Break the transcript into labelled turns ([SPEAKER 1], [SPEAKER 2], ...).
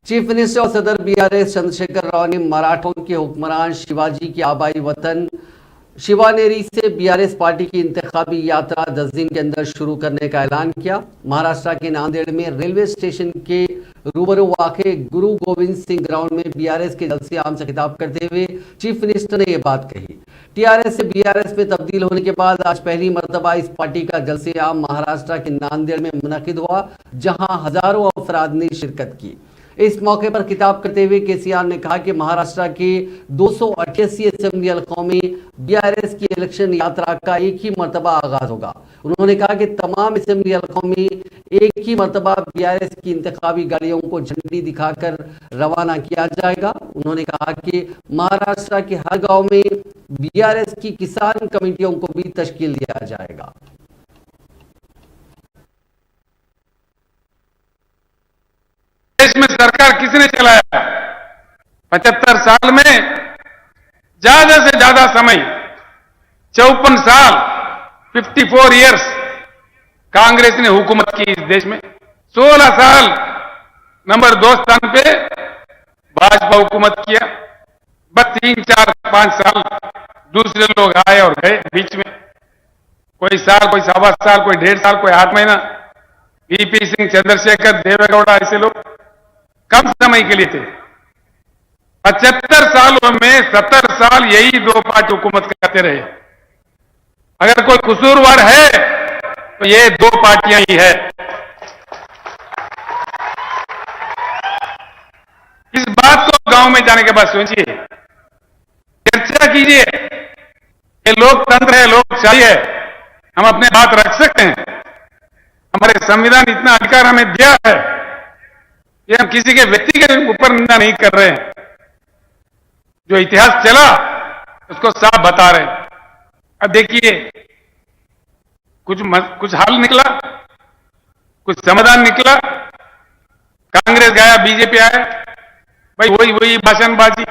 [SPEAKER 1] Chief minister और सदर BRS Chandrashekhar Rao ने मराठों के हुक्मरान शिवाजी की आबाई वतन शिवानेरी से बीआरएस पार्टी की इंतखाबी यात्रा 10 दिन के अंदर शुरू करने का ऐलान किया। महाराष्ट्र के नांदेड़ में रेलवे स्टेशन के रूबरू वाक़े गुरु गोविंद सिंह ग्राउंड में बीआरएस के जलसे आम से खिताब करते हुए चीफ मिनिस्टर ने यह बात कही। टीआरएस से बीआरएस में तब्दील होने के बाद आज पहली मर्तबा इस पार्टी का जलसे आम महाराष्ट्र के नांदेड़ में मुनक़िद हुआ, जहां हजारों अफराद ने शिरकत की। इस मौके पर खिताब करते हुए केसीआर ने कहा कि महाराष्ट्र के 288 असेंबली हलकों में बीआरएस की इलेक्शन यात्रा का एक ही मर्तबा आगाज होगा। उन्होंने कहा कि तमाम असेंबली हलकों में एक ही मर्तबा बीआरएस की इंतखाबी गाड़ियों को झंडी दिखाकर रवाना किया जाएगा। उन्होंने कहा कि महाराष्ट्र के हर गांव में बीआरएस की किसान कमेटियों को भी तश्कील दिया जाएगा।
[SPEAKER 2] देश में सरकार किसने चलाया? 75 साल में ज्यादा से ज्यादा समय 54 साल 54 इयर्स कांग्रेस ने हुकूमत की इस देश में। 16 साल नंबर 2 स्थान पे भाजपा हुकूमत किया। बस 3, 4, 5 साल दूसरे लोग आए और गए बीच में। कोई साल, कोई 1.25 साल, कोई 1.5 साल, कोई 8 महीना। वीपी सिंह, चंद्रशेखर, देवेगौड़ा ऐसे लोग कम समय के लिए थे। 75 सालों में 70 साल यही 2 पार्टी हुकूमत करते रहे। अगर कोई कसूरवार है तो ये 2 पार्टियां ही है। इस बात को गांव में जाने के बाद सोचिए, चर्चा कीजिए। ये लोकतंत्र है, लोकशाही है, हम अपने बात रख सकते हैं। हमारे संविधान इतना अधिकार हमें दिया है, ये हम किसी के व्यक्ति के ऊपर निंदा नहीं कर रहे हैं। जो इतिहास चला उसको साफ बता रहे हैं। अब देखिए, कुछ हल निकला, कुछ समाधान निकला। कांग्रेस गया, बीजेपी आया, भाई वही भाषणबाजी।